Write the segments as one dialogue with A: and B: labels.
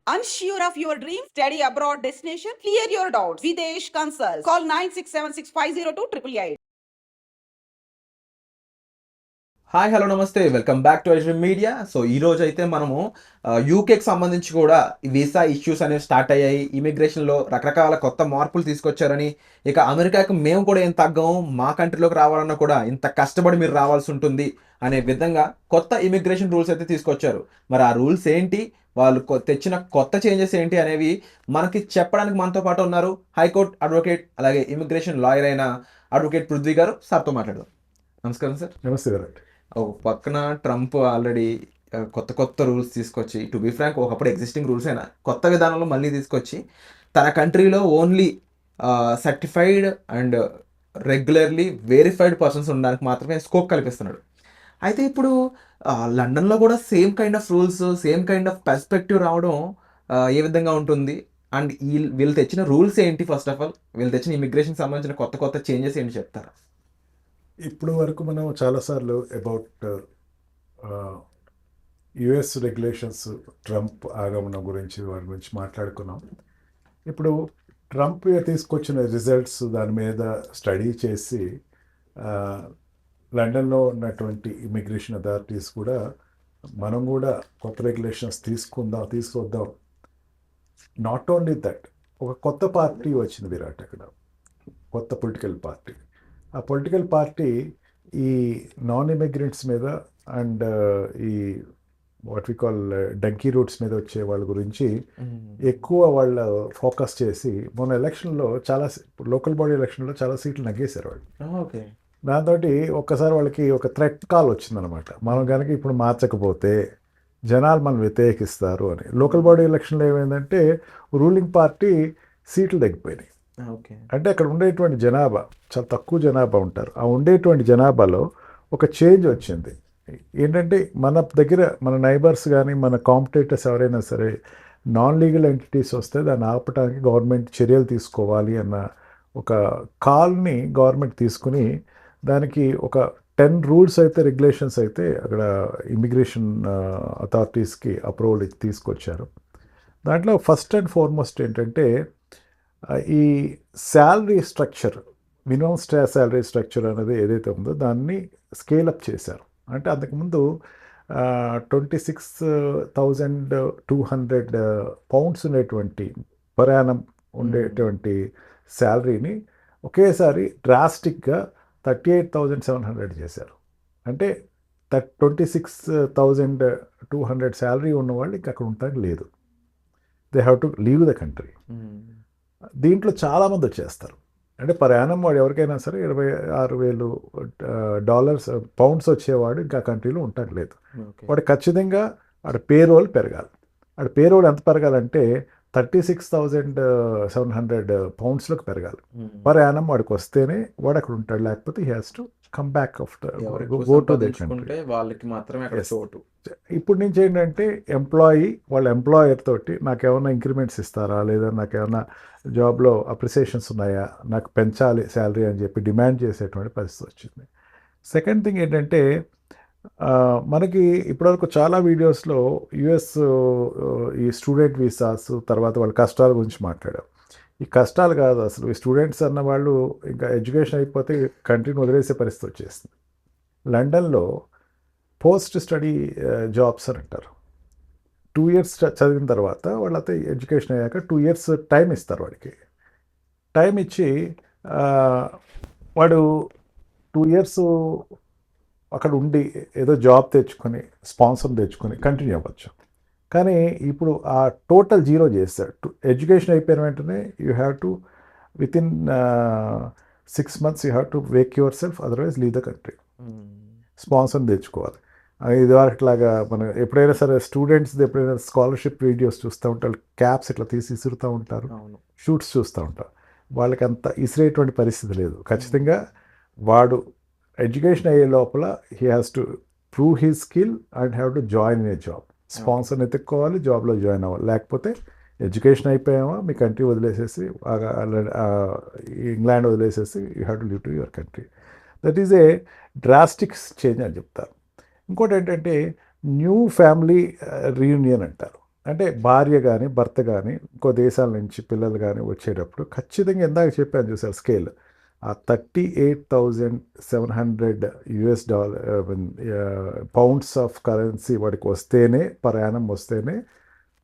A: Unsure of your dream? Study abroad destination? Clear your doubts. Videsh Consult. Call 9676502888.
B: Hi hello నమస్తే welcome back to IG Media. So ఈ రోజు అయితే మనము యూకేకి సంబంధించి కూడా వీసా ఇష్యూస్ అనేవి స్టార్ట్ అయ్యాయి. ఇమిగ్రేషన్లో రకరకాల కొత్త మార్పులు తీసుకొచ్చారని, ఇక అమెరికాకి మేము కూడా ఏం తగ్గము, మా కంట్రీలోకి రావాలన్నా కూడా ఇంత కష్టపడి మీరు రావాల్సి ఉంటుంది అనే విధంగా కొత్త ఇమిగ్రేషన్ రూల్స్ అయితే తీసుకొచ్చారు. మరి ఆ రూల్స్ ఏంటి, వాళ్ళు తెచ్చిన కొత్త చేంజెస్ ఏంటి అనేవి మనకి చెప్పడానికి మనతో పాటు ఉన్నారు హైకోర్టు అడ్వకేట్ అలాగే ఇమిగ్రేషన్ లాయర్ అయిన అడ్వకేట్ పృథ్వీ గారు. సార్తో మాట్లాడదాం. నమస్కారం సార్.
C: నమస్తే గారు.
B: ఒక పక్కన ట్రంప్ ఆల్రెడీ కొత్త కొత్త రూల్స్ తీసుకొచ్చి, టు బీ ఫ్రాంక్ ఒకప్పుడు ఎగ్జిస్టింగ్ రూల్స్ అయినా కొత్త విధానంలో మళ్ళీ తీసుకొచ్చి తన కంట్రీలో only certified and regularly verified persons ఉండడానికి మాత్రమే స్కోప్ కల్పిస్తున్నాడు. అయితే ఇప్పుడు లండన్లో కూడా same kind of rules, same kind of perspective రావడం ఏ విధంగా ఉంటుంది, అండ్ వీళ్ళు తెచ్చిన రూల్స్ ఏంటి, ఫస్ట్ ఆఫ్ ఆల్ వీళ్ళు తెచ్చిన ఇమిగ్రేషన్ సంబంధించిన కొత్త కొత్త చేంజెస్ ఏంటి చెప్తారా?
C: ఇప్పుడు వరకు మనం చాలాసార్లు అబౌట్ యుఎస్ రెగ్యులేషన్స్, ట్రంప్ ఆగమనం గురించి వాటి గురించి మాట్లాడుకున్నాం. ఇప్పుడు ట్రంప్ తీసుకొచ్చిన రిజల్ట్స్ దాని మీద స్టడీ చేసి లండన్లో ఉన్నటువంటి ఇమిగ్రేషన్ అథారిటీస్ కూడా మనం కూడా కొత్త రెగ్యులేషన్స్ తీసుకొద్దాం. నాట్ ఓన్లీ దట్, ఒక కొత్త పార్టీ వచ్చింది విరాట్, అక్కడ కొత్త పొలిటికల్ పార్టీ. ఆ పొలిటికల్ పార్టీ ఈ నాన్ ఇమిగ్రెంట్స్ మీద అండ్ ఈ what we call donkey routes మీద వచ్చే వాళ్ళ గురించి ఎక్కువ వాళ్ళ ఫోకస్ చేసి మొన్న ఎలక్షన్లో లోకల్ బాడీ ఎలక్షన్లో చాలా సీట్లు నగ్గేశారు వాళ్ళు.
B: ఓకే.
C: దాంతో ఒక్కసారి వాళ్ళకి ఒక థ్రెట్ కాల్ వచ్చిందనమాట, మనం కనుక ఇప్పుడు మార్చకపోతే జనాలు మనం వ్యతిరేకిస్తారు అని. లోకల్ బాడీ ఎలక్షన్లో ఏమైందంటే రూలింగ్ పార్టీ సీట్లు తగ్గిపోయినాయి. అంటే అక్కడ ఉండేటువంటి జనాభా చాలా తక్కువ జనాభా ఉంటారు. ఆ ఉండేటువంటి జనాభాలో ఒక చేంజ్ వచ్చింది. ఏంటంటే మన దగ్గర మన నైబర్స్ కానీ మన కాంపిటేటర్స్ ఎవరైనా సరే నాన్ లీగల్ ఎంటిటీస్ వస్తే దాన్ని ఆపడానికి గవర్నమెంట్ చర్యలు తీసుకోవాలి అన్న ఒక కాల్ని గవర్నమెంట్ తీసుకుని దానికి ఒక 10 రూల్స్ అయితే, రెగ్యులేషన్స్ అయితే అక్కడ ఇమిగ్రేషన్ అథారిటీస్కి అప్రూవల్ తీసుకొచ్చారు. దాంట్లో ఫస్ట్ అండ్ ఫార్మోస్ట్ ఏంటంటే ఈ salary structure, minimum salary structure అనేది ఏదైతే ఉందో దాన్ని స్కేలప్ చేశారు. అంటే అంతకుముందు 26,200 పౌండ్స్ ఉండేటువంటి పర్ యానం ఉండేటువంటి శాలరీని ఒకేసారి డ్రాస్టిక్గా 38,700 చేశారు. అంటే 26,200 శాలరీ ఉన్నవాళ్ళు ఇంకా అక్కడ ఉండటానికి లేదు. They have to leave the country. దీంట్లో చాలామంది వచ్చేస్తారు. అంటే పర్ యానం వాడు ఎవరికైనా సరే $26,000 పౌండ్స్ వచ్చేవాడు ఇంకా కంట్రీలో ఉండట్లేదు. వాడు ఖచ్చితంగా వాడు పేరోల్ పెరగాలి. వాడు పేరోల్ ఎంత పెరగాలంటే 36,700 పౌండ్స్లోకి పెరగాలి. పర్ యానం వాడికి వస్తేనే వాడు అక్కడ ఉంటాడు, లేకపోతే he has to come back go to the country.
B: వాళ్ళకి మాత్రమే అక్కడ చోటు.
C: ఇప్పుడు నుంచి ఏంటంటే వాళ్ళ ఎంప్లాయర్ తోటి నాకేమన్నా ఇంక్రిమెంట్స్ ఇస్తారా, లేదా నాకేమన్నా జాబ్లో అప్రిసియేషన్స్ ఉన్నాయా, నాకు పెంచాలి శాలరీ అని చెప్పి డిమాండ్ చేసేటువంటి పరిస్థితి వచ్చింది. సెకండ్ థింగ్ ఏంటంటే మనకి ఇప్పటివరకు చాలా వీడియోస్లో యుఎస్ ఈ స్టూడెంట్ వీసాస్ తర్వాత వాళ్ళ కష్టాల గురించి మాట్లాడాం. ఈ కష్టాలు కాదు అసలు, ఈ స్టూడెంట్స్ అన్న వాళ్ళు ఇంకా ఎడ్యుకేషన్ అయిపోతే కంట్రీని వదిలేసే పరిస్థితి వచ్చేస్తుంది. లండన్లో పోస్ట్ స్టడీ జాబ్స్ అని అంటారు. 2 years చదివిన తర్వాత వాళ్ళైతే ఎడ్యుకేషన్ అయ్యాక 2 years టైం ఇస్తారు. వాడికి టైం ఇచ్చి వాడు 2 years అక్కడ ఉండి ఏదో జాబ్ తెచ్చుకొని స్పాన్సర్ తెచ్చుకొని కంటిన్యూ అవ్వచ్చు. కానీ ఇప్పుడు ఆ టోటల్ జీరో చేస్తారు. ఎడ్యుకేషన్ అయిపోయిన వెంటనే you have to within 6 months you have to Wake your self, otherwise leave the country. Sponsor తెచ్చుకోవాలి. ఇది అట్లాగా మనం ఎప్పుడైనా సరే స్టూడెంట్స్ ఎప్పుడైనా స్కాలర్షిప్ వీడియోస్ చూస్తూ ఉంటారు, క్యాప్స్ ఇట్లా తీసి ఇసురుతూ ఉంటారు, షూట్స్ చూస్తూ ఉంటారు. వాళ్ళకి అంత ఇసిరేటువంటి పరిస్థితి లేదు. ఖచ్చితంగా వాడు ఎడ్యుకేషన్ అయ్యే లోపల he has to prove he skill and have to join in a job. స్పాన్సర్ని ఎత్తుక్కోవాలి, జాబ్లో జాయిన్ అవ్వాలి. లేకపోతే ఎడ్యుకేషన్ అయిపోయామా మీ కంట్రీ వదిలేసేసి, ఇంగ్లాండ్ వదిలేసేసి you have to live to your country. That is a drastic change అని చెప్తారు. ఇంకోటి ఏంటంటే న్యూ ఫ్యామిలీ రీయూనియన్ అంటారు. అంటే భార్య కానీ భర్త కానీ ఇంకో దేశాల నుంచి పిల్లలు కానీ వచ్చేటప్పుడు ఖచ్చితంగా ఇందాక చెప్పాను చూసారు స్కేల్ ఆ $38,700 పౌండ్స్ ఆఫ్ కరెన్సీ వాడికి వస్తేనే ప్రయాణం వస్తేనే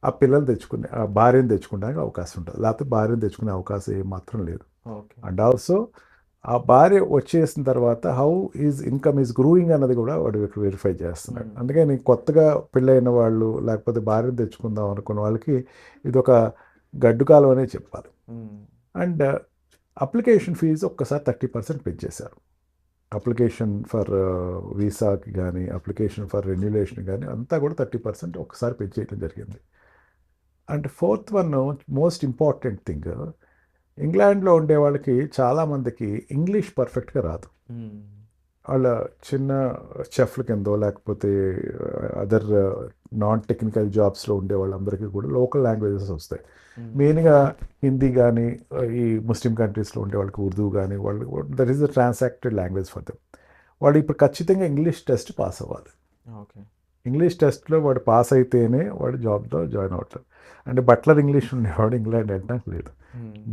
C: ఆ పిల్లలు తెచ్చుకునే ఆ భార్యను తెచ్చుకోవడానికి అవకాశం ఉంటుంది, లేకపోతే భార్యను తెచ్చుకునే అవకాశం ఏమాత్రం లేదు.
B: ఓకే.
C: అండ్ ఆల్సో ఆ భార్య వచ్చేసిన తర్వాత how is income is growing అన్నది కూడా వాడు వెరిఫై చేస్తున్నాడు. అందుకని కొత్తగా పెళ్ళైన వాళ్ళు లేకపోతే భార్యను తెచ్చుకుందాం అనుకున్న వాళ్ళకి ఇది ఒక గడ్డు కాలం అనే చెప్పాలి. అండ్ అప్లికేషన్ ఫీజు ఒక్కసారి 30% పెంచేశారు. అప్లికేషన్ ఫర్ వీసాకి కానీ అప్లికేషన్ ఫర్ రెన్యులేషన్ కానీ అంతా కూడా 30% ఒకసారి పెంచేయడం జరిగింది. And fourth one most important thing, ఇంగ్లాండ్లో ఉండే వాళ్ళకి చాలామందికి ఇంగ్లీష్ పర్ఫెక్ట్గా రాదు. వాళ్ళ చిన్న చెఫ్ల కిందో లేకపోతే అదర్ నాన్ టెక్నికల్ జాబ్స్లో ఉండే వాళ్ళందరికీ కూడా లోకల్ లాంగ్వేజెస్ వస్తాయి. మెయిన్గా హిందీ కానీ ఈ ముస్లిం కంట్రీస్లో ఉండే వాళ్ళకి ఉర్దూ కానీ వాళ్ళు that is the transacted language for them. వాడు ఇప్పుడు ఖచ్చితంగా ఇంగ్లీష్ టెస్ట్ పాస్ అవ్వాలి.
B: ఓకే.
C: ఇంగ్లీష్ టెస్ట్లో వాడు పాస్ అయితేనే వాడు జాబ్లో జాయిన్ అవుతాడు. అంటే బట్లర్ ఇంగ్లీష్ ఉండేవాడు ఇంగ్లాండ్ వెళ్ళడానికి లేదు.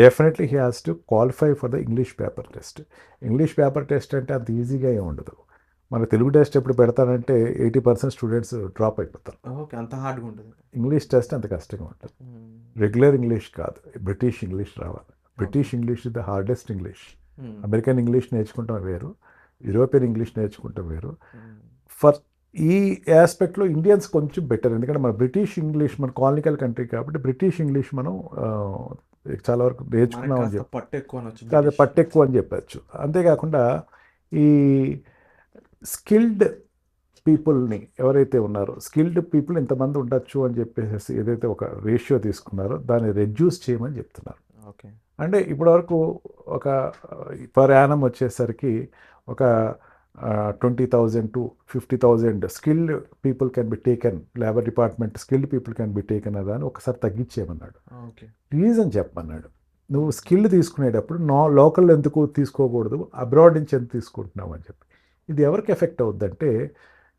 C: Definitely he has to qualify for the English paper test. English paper test అంటే అంత ఈజీగా ఏమి ఉండదు. మన తెలుగు టెస్ట్ ఎప్పుడు పెడతానంటే 80% స్టూడెంట్స్ డ్రాప్ అయిపోతారు.
B: ఓకే. అంత హార్డ్గా ఉంటుంది.
C: ఇంగ్లీష్ టెస్ట్ అంత కష్టంగా ఉంటుంది. రెగ్యులర్ ఇంగ్లీష్ కాదు, బ్రిటిష్ ఇంగ్లీష్ రావాలి. British English is the hardest English. American English నేర్చుకుంటాం వేరు, యూరోపియన్ ఇంగ్లీష్ నేర్చుకుంటాం వేరు. ఫర్ ఈ ఆస్పెక్ట్లో ఇండియన్స్ కొంచెం బెటర్, ఎందుకంటే మన బ్రిటిష్ ఇంగ్లీష్ మన కాలనికల్ కంట్రీ కాబట్టి బ్రిటిష్ ఇంగ్లీష్ మనం చాలా వరకు నేర్చుకున్నాం అని చెప్పి కాదు పట్టు ఎక్కువ అని చెప్పచ్చు. అంతేకాకుండా ఈ స్కిల్డ్ పీపుల్ని ఎవరైతే ఉన్నారో స్కిల్డ్ పీపుల్ ఇంతమంది ఉండొచ్చు అని చెప్పేసి ఏదైతే ఒక రేషియో తీసుకున్నారో దాన్ని రెడ్యూస్ చేయమని చెప్తున్నారు.
B: ఓకే.
C: అంటే ఇప్పటివరకు ఒక పర్ యానం వచ్చేసరికి ఒక 20,000 to 50,000 skilled people can be taken, labour department skilled people can be taken అని ఒకసారి తగ్గించేయమన్నాడు.
B: ఓకే.
C: రీజన్ చెప్పమన్నాడు. నువ్వు స్కిల్ తీసుకునేటప్పుడు లోకల్ ఎందుకు తీసుకోకూడదు, అబ్రాడ్ నుంచి ఎందుకు తీసుకుంటున్నావు అని చెప్పి. ఇది ఎవరికి ఎఫెక్ట్ అవుద్దంటే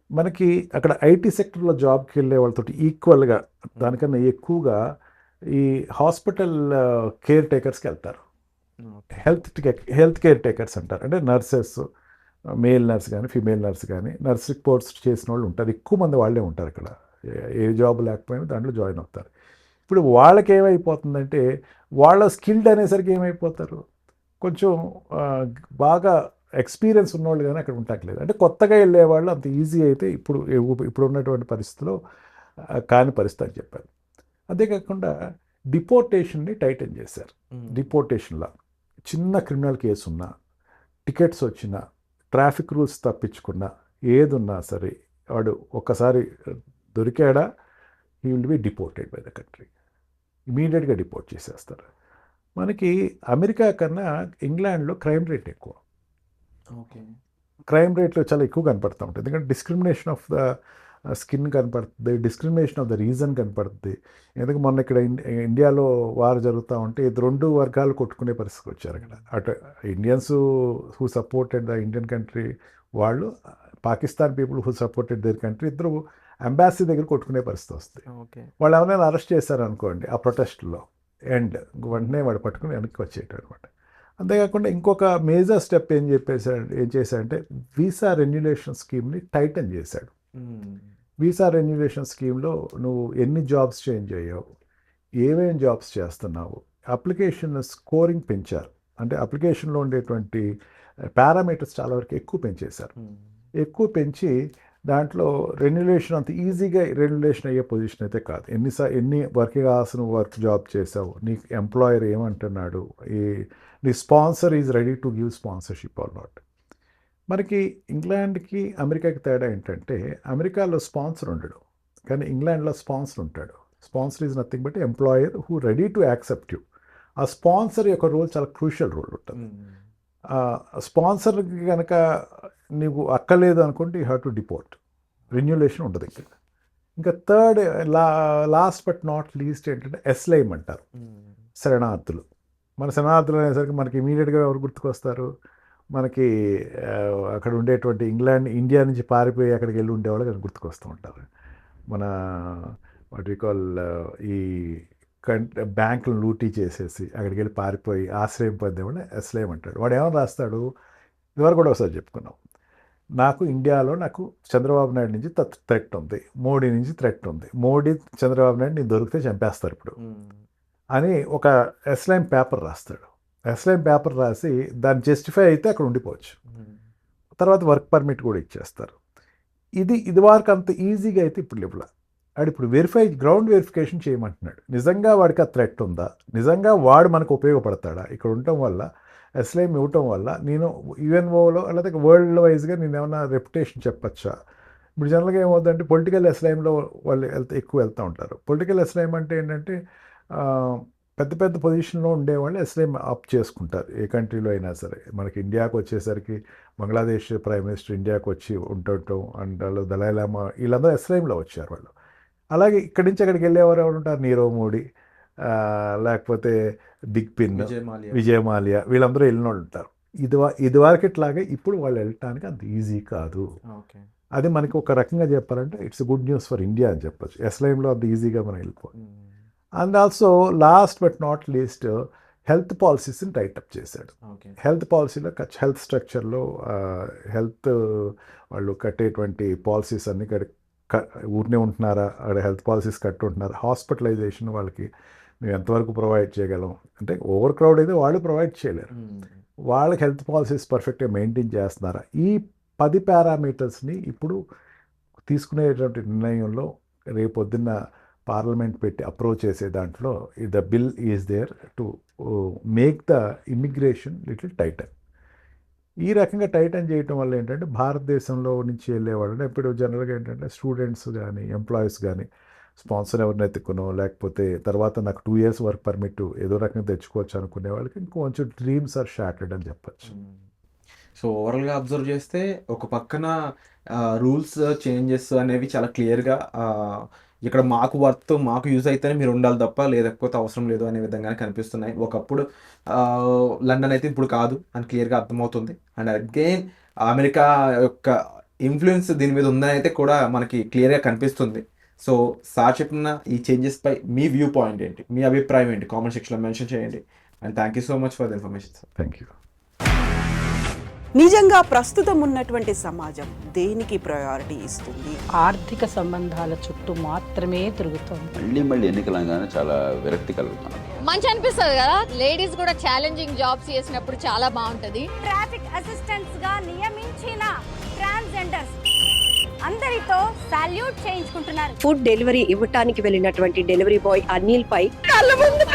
C: మనకి అక్కడ ఐటీ సెక్టర్లో జాబ్కి వెళ్ళే వాళ్ళతో ఈక్వల్గా దానికన్నా ఎక్కువగా ఈ హాస్పిటల్ కేర్ టేకర్స్కి వెళ్తారు. హెల్త్ కేర్ టేకర్స్ అంటారు. అంటే నర్సెస్, మేల్ నర్స్ కానీ ఫీమేల్ నర్స్ కానీ నర్స్ కోర్స్ చేసిన వాళ్ళు ఉంటారు. ఎక్కువ మంది వాళ్ళే ఉంటారు అక్కడ. ఏ జాబ్ లేకపోయినా దాంట్లో జాయిన్ అవుతారు. ఇప్పుడు వాళ్ళకి ఏమైపోతుందంటే వాళ్ళ స్కిల్డ్ అనేసరికి ఏమైపోతారు, కొంచెం బాగా ఎక్స్పీరియన్స్ ఉన్నవాళ్ళు కానీ అక్కడ ఉండట్లేదు. అంటే కొత్తగా వెళ్ళేవాళ్ళు అంత ఈజీ అయితే ఇప్పుడు ఉన్నటువంటి పరిస్థితిలో కాని పరిస్థితి అని చెప్పారు. అంతేకాకుండా డిపోర్టేషన్ని టైటన్ చేశారు. డిపోర్టేషన్లో చిన్న క్రిమినల్ కేసు ఉన్నా, టికెట్స్ వచ్చినా, ట్రాఫిక్ రూల్స్ తప్పించుకున్నా, ఏదున్నా సరే వాడు ఒక్కసారి దొరికాడా he will be deported by the country. ఇమీడియట్గా డిపోర్ట్ చేసేస్తారు. మనకి అమెరికా కన్నా ఇంగ్లాండ్లో క్రైమ్ రేట్ ఎక్కువ.
B: ఓకే.
C: క్రైమ్ రేట్లో చాలా ఎక్కువ కనపడుతూ ఉంటుంది. ఎందుకంటే డిస్క్రిమినేషన్ ఆఫ్ ద స్కిన్ కనపడుతుంది, డిస్క్రిమినేషన్ ఆఫ్ ద రీజన్ కనపడుతుంది. ఎందుకంటే మొన్న ఇక్కడ ఇండియాలో వార్ జరుగుతూ ఉంటే ఇది 2 వర్గాలు కొట్టుకునే పరిస్థితికి వచ్చారు అక్కడ. అటు Indians who supported the Indian country వాళ్ళు, Pakistan people who supported their country, ఇద్దరు అంబాసీ దగ్గర కొట్టుకునే పరిస్థితి వస్తుంది.
B: ఓకే.
C: వాళ్ళు ఎవరైనా అరెస్ట్ చేశారనుకోండి ఆ ప్రొటెస్ట్లో వెంటనే వాడు పట్టుకుని వెనక్కి వచ్చేయటం అనమాట. అంతేకాకుండా ఇంకొక మేజర్ స్టెప్ ఏం చేశాడంటే వీసా రెన్యులేషన్ స్కీమ్ని టైటన్ చేశాడు. వీసా రెన్యులేషన్ స్కీమ్లో నువ్వు ఎన్ని జాబ్స్ చేంజ్ అయ్యావు, ఏమేమి జాబ్స్ చేస్తున్నావు, అప్లికేషన్ స్కోరింగ్ పెంచారు. అంటే అప్లికేషన్లో ఉండేటువంటి పారామీటర్స్ చాలా వరకు ఎక్కువ పెంచేశారు. ఎక్కువ పెంచి దాంట్లో రెన్యులేషన్ అంత ఈజీగా రెన్యులేషన్ అయ్యే పొజిషన్ అయితే కాదు. ఎన్ని వర్కింగ్ అవర్స్ నువ్వు వర్క్ జాబ్ చేసావు, నీకు ఎంప్లాయర్ ఏమంటున్నాడు, నీ sponsor is ready to give sponsorship or not. మనకి ఇంగ్లాండ్కి అమెరికాకి తేడా ఏంటంటే అమెరికాలో స్పాన్సర్ ఉండడు, కానీ ఇంగ్లాండ్లో స్పాన్సర్ ఉంటాడు. Sponsor is nothing but employer who ready to accept you. ఆ స్పాన్సర్ యొక్క రోల్ చాలా క్రూషియల్ రోల్ ఉంటుంది. స్పాన్సర్కి కనుక నీకు అక్కర్లేదు అనుకుంటే యూ హ్యావ్ టు డిపోర్ట్. రెన్యులేషన్ ఉండదు ఇక్కడ. ఇంకా third last but not least ఏంటంటే ఎస్లైమ్ అంటారు, శరణార్థులు. మన శరణార్థులు అనేసరికి మనకి ఇమీడియట్గా ఎవరు గుర్తుకొస్తారు, మనకి అక్కడ ఉండేటువంటి ఇండియా నుంచి పారిపోయి అక్కడికి వెళ్ళి ఉండేవాళ్ళు గుర్తుకొస్తూ ఉంటారు. మన వాట్ వి కాల్ ఈ బ్యాంకులు లూటీ చేసేసి అక్కడికి వెళ్ళి పారిపోయి ఆశ్రయం పొందేవాడు అస్లేం అంటాడు. వాడు ఏమని రాస్తాడు, ఇదివరకు కూడా ఒకసారి చెప్పుకున్నాం, నాకు ఇండియాలో నాకు చంద్రబాబు నాయుడు నుంచి థ్రెట్ ఉంది, మోడీ నుంచి థ్రెట్ ఉంది, మోడీ చంద్రబాబు నాయుడు నేను దొరికితే చంపేస్తారు ఇప్పుడు అని ఒక ఎస్లైం పేపర్ రాస్తాడు. ఎస్లైం పేపర్ రాసి దాన్ని జస్టిఫై అయితే అక్కడ ఉండిపోవచ్చు, తర్వాత వర్క్ పర్మిట్ కూడా ఇచ్చేస్తారు. ఇది వరకు అంత ఈజీగా అయితే ఇప్పుడు లేవులా. వాడు ఇప్పుడు గ్రౌండ్ వెరిఫికేషన్ చేయమంటున్నాడు. నిజంగా వాడికి ఆ థ్రెట్ ఉందా, నిజంగా వాడు మనకు ఉపయోగపడతాడా, ఇక్కడ ఉండటం వల్ల ఎస్లైం ఇవ్వటం వల్ల నేను యుఎన్ఓలో లేకపోతే వరల్డ్ వైజ్గా నేను ఏమైనా రెప్యుటేషన్ చెప్పచ్చా. ఇప్పుడు జనరల్గా ఏమవుతుందంటే పొలిటికల్ ఎస్లైంలో వాళ్ళు ఎక్కువ వెళ్తూ ఉంటారు. పొలిటికల్ ఎస్లైం అంటే ఏంటంటే పెద్ద పెద్ద పొజిషన్లో ఉండేవాళ్ళు ఎస్లైం అప్ చేసుకుంటారు ఏ కంట్రీలో అయినా సరే. మనకి ఇండియాకు వచ్చేసరికి బంగ్లాదేశ్ ప్రైమ్ మినిస్టర్ ఇండియాకు వచ్చి ఉండటం అండ్ వాళ్ళు దలైలామా వీళ్ళందరూ ఎస్లైంలో వచ్చారు వాళ్ళు. అలాగే ఇక్కడి నుంచి అక్కడికి వెళ్ళేవారు ఎవరు ఉంటారు, నీరవ్ మోడీ లేకపోతే బిగ్ పిన్, విజయ్ మాల్యా, వీళ్ళందరూ వెళ్ళిన వాళ్ళు ఉంటారు. ఇదివరకు ఇట్లాగే ఇప్పుడు వాళ్ళు వెళ్ళటానికి అంత ఈజీ కాదు. అది మనకి ఒక రకంగా చెప్పాలంటే it's good news for India అని చెప్పచ్చు. ఎస్లైంలో అంత ఈజీగా మనం వెళ్ళిపోవాలి. And also last but not least health పాలసీస్ని టైటప్ చేశాడు. హెల్త్ పాలసీలో హెల్త్ స్ట్రక్చర్లో హెల్త్ వాళ్ళు కట్టేటువంటి పాలసీస్ అన్ని ఊరినే ఉంటున్నారా, అక్కడ హెల్త్ పాలసీస్ కట్టుంటున్నారా, హాస్పిటలైజేషన్ వాళ్ళకి మేము ఎంతవరకు ప్రొవైడ్ చేయగలం, అంటే ఓవర్ క్రౌడ్ అయితే వాళ్ళు ప్రొవైడ్ చేయలేరు, వాళ్ళకి హెల్త్ పాలసీస్ పర్ఫెక్ట్గా మెయింటైన్ చేస్తున్నారా, ఈ 10 పారామీటర్స్ని ఇప్పుడు తీసుకునేటువంటి నిర్ణయంలో రేపొద్దున్న పార్లమెంట్ పెట్టి అప్రూవ్ చేసే దాంట్లో the bill is there to make the immigration little tighten. ఈ రకంగా టైటన్ చేయటం వల్ల ఏంటంటే భారతదేశంలో నుంచి వెళ్ళేవాళ్ళు ఇప్పుడు జనరల్గా ఏంటంటే స్టూడెంట్స్ కానీ ఎంప్లాయీస్ కానీ స్పాన్సర్ ఎవరిని ఎత్తుకునో లేకపోతే తర్వాత నాకు 2 years వర్క్ పర్మిట్ ఏదో రకంగా తెచ్చుకోవచ్చు అనుకునే వాళ్ళకి ఇంకొంచెం డ్రీమ్స్ ఆర్ షాటర్డ్ అని చెప్పచ్చు.
B: సో ఓవరాల్గా అబ్జర్వ్ చేస్తే ఒక పక్కన రూల్స్ చేంజెస్ అనేవి చాలా క్లియర్గా ఇక్కడ మాకు వర్త్ మాకు యూజ్ అయితేనే మీరు ఉండాలి తప్ప లేకపోతే అవసరం లేదు అనే విధంగా కనిపిస్తున్నాయి. ఒకప్పుడు లండన్ అయితే ఇప్పుడు కాదు అని క్లియర్గా అర్థమవుతుంది. అండ్ అగైన్ అమెరికా యొక్క ఇన్ఫ్లుయెన్స్ దీని మీద ఉందని అయితే కూడా మనకి క్లియర్గా కనిపిస్తుంది. సో సార్ చెప్పిన ఈ చేంజెస్ పై మీ వ్యూ పాయింట్ ఏంటి, మీ అభిప్రాయం ఏంటి, కామెంట్ సెక్షన్లో మెన్షన్ చేయండి. And thank you so much for the information sir.
C: Thank you.
A: నిజంగా ప్రస్తుతం ఉన్నటువంటి సమాజం దేనికి ప్రయారిటీ ఇస్తుంది?
D: ఆర్థిక సంబంధాల చుట్టూ మాత్రమే తిరుగుతోంది.
E: మళ్ళీ ఎన్నికలంగానే చాలా విరక్తి కలుగుతాను.
F: మంచి అనిపిస్తుంది కదా, లేడీస్ కూడా ఛాలెంజింగ్ జాబ్స్ చేసినప్పుడు చాలా బాగుంటది.
G: ట్రాఫిక్ అసిస్టెంట్స్ గా నియమించిన ట్రాన్స్జెండర్స్ అందరితో సాల్యూట్ చేయించుకుంటున్నారు.
H: ఫుడ్ డెలివరీ ఇవ్వటానికి వెళ్ళినటువంటి డెలివరీ బాయ్ అనిల్ పై
A: కళ్ళ ముందు